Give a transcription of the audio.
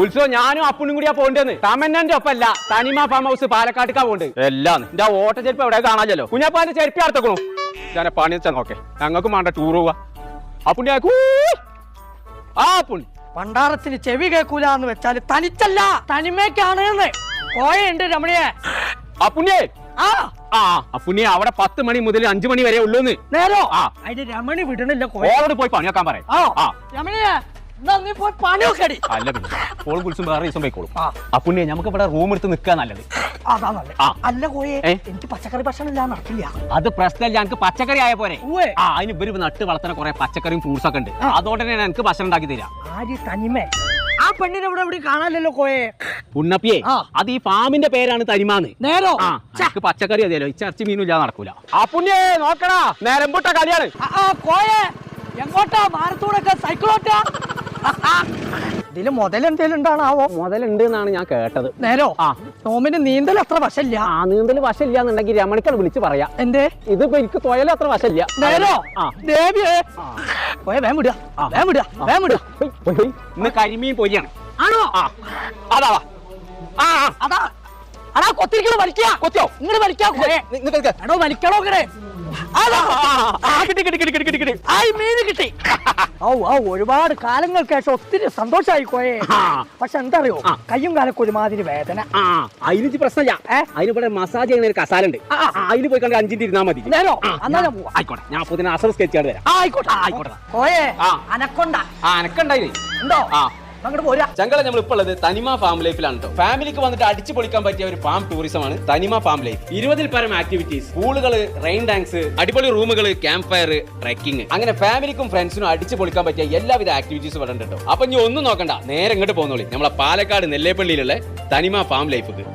ഉത്സവം ഞാനും അപ്പുണ്ണും കൂടിയാ പോകണ്ടെന്ന് തമന്നന്റെ ഒപ്പല്ല തനിമ ഫാം ഹൗസ് പാലക്കാട്ടിക്കാ പോണ്ട് എല്ലാം എന്റെ ഓട്ട ചെരുപ്പ് എവിടെ കാണാമല്ലോ കുഞ്ഞാപ്പാന്റെ ചെരുപ്പി അടുത്തേക്കണു ഞാൻ പണി വെച്ചാ നോക്കെ ഞങ്ങൾക്ക് വേണ്ട ടൂർ പോവാ അപ്പുണ്ണിയാക്കൂ ആ പുണ്ണി പണ്ടാരത്തിന് ചെവി കേൾക്കൂലെന്ന് വെച്ചാല് തനിച്ചല്ല തനിമയ്ക്കാണ് പോയുണ്ട് രമണിയെ അപ്പുണ്ണിയേ ആ ആ അപ്പുണ്ണിയെ അവിടെ 10 മണി മുതൽ 5 മണി വരെ ഉള്ളൂന്ന് നേരോ ആ അതിന് രമണി വിടണില്ല ഓളോട് പോയി പണിയാക്കാൻ പറയാം ആ രമണിയെ എന്നാ നീ പോയി പണി വെക്കടി അല്ല പിന്നെ ഓൾ കുളിച്ചും വേറെ ദിവസം പോയിക്കോളും അപ്പുണ്ണിയെ നമുക്ക് ഇവിടെ റൂം എടുത്ത് നിൽക്കുക നല്ലത് അതാ നല്ലത് അല്ല കോയെ എനിക്ക് പച്ചക്കറി ഭക്ഷണം ഇല്ലാതെ നടക്കില്ല അത് പ്രശ്നമില്ല എനിക്ക് പച്ചക്കറി ആയ പോലെ ആ അതിന് ഇവര് നട്ട് വളർത്തുന്ന കുറെ പച്ചക്കറിയും ഫ്രൂട്ട്സ് ഒക്കെ ഉണ്ട് അതുകൊണ്ട് തന്നെ എനിക്ക് ഭക്ഷണം ഉണ്ടാക്കി തരാം ആര് തനിമേ ആ പെണ്ണിനെ ഇവിടെ എവിടെ കാണാനല്ലോ കോയെ ഉണ്ണപ്പിയേ അത് ഈ ഫാമിന്റെ പേരാണ് തനിമാന്ന് നേരോ എനിക്ക് പച്ചക്കറി അതിയല്ലോ ഈ ചർച്ച മീനും ഇല്ലാതെ നടക്കൂല അപ്പുണ്ണിയേ നോക്കടാ നേരമ്പുട്ട കളിയാണ് കോയെ എങ്ങോട്ടാ മാരത്തൂടൊക്കെ സൈക്കിളോട്ടാ ഇതില് മുതലെന്തേലും ഉണ്ടാണാവോ മുതലുണ്ട് എന്നാണ് ഞാൻ കേട്ടത് നേരോ നോമിന് നീന്തൽ അത്ര വശമില്ല ആ നീന്തൽ വശമില്ല എന്നുണ്ടെങ്കിൽ രമണിക്കൽ വിളിച്ച് പറയാം എന്തേ ഇതിപ്പോ എനിക്ക് തൊയലും അത്ര വശമില്ല നേരോ ദേവിയേ പോയ വേം വിടുക ഇന്ന് കരിമീൻ പൊരിയാണ് ആണോ അതാ അതാ അടാ കൊത്തിരിക്കണോ വലിക്കാ കൊത്തിയോ ഇങ്ങോട്ട് വലിക്കാ എടോ വലിക്കണോ ഇങ്ങനെ മീന് കിട്ടി ഒരുപാട് കാലങ്ങൾക്ക് ശേഷം ഒത്തിരി സന്തോഷമായി കോയെ പക്ഷെ എന്താ അറിയോ കയ്യും കാലൊക്കെ ഒരുമാതിരി വേദന അതിന് പ്രശ്നമില്ല അതിന് ഇവിടെ മസാജ് ചെയ്യുന്ന ഒരു കസാലുണ്ട് അതിന് പോയി കണ്ട് 5 മിനിറ്റ് ഇരുന്നാ മതി നേരോ എന്നാ ഞാൻ പോവാ ആയിക്കോട്ടെ ഞാൻ പുതിയ അസർ സ്കെച്ച് ചെയ്ത് തരാം ആയിക്കോട്ടെ കോയെ അനക്കൊണ്ട അനക്കുണ്ടായി ഉണ്ടോ ചങ്കള നമ്മൾ ഇപ്പോൾ ഉള്ളത് തനിമ ഫാം ലൈഫിലാണ് കേട്ടോ ഫാമിലിക്ക് വന്നിട്ട് അടിച്ചു പൊളിക്കാൻ പറ്റിയ ഒരു ഫാം ടൂറിസം ആണ് തനിമ ഫാം ലൈഫ് 20ൽ പരം ആക്ടിവിറ്റീസ് പൂളുകള് റെയിൻ ഡാൻസ് അടിപൊളി റൂമുകൾ ക്യാമ്പ് ഫയർ ട്രെക്കിംഗ് അങ്ങനെ ഫാമിലിക്കും ഫ്രണ്ട്സിനും അടിച്ചു പൊളിക്കാൻ പറ്റിയ എല്ലാവിധ ആക്ടിവിറ്റീസും ഇവിടെ ഉണ്ട് കേട്ടോ അപ്പൊ ഇനി ഒന്നും നോക്കണ്ട നേരെ ഇങ്ങോട്ട് പോകുന്നോളി നമ്മളെ പാലക്കാട് നെല്ലേപ്പള്ളിയിലുള്ള തനിമ ഫാം ലൈഫിക്ക്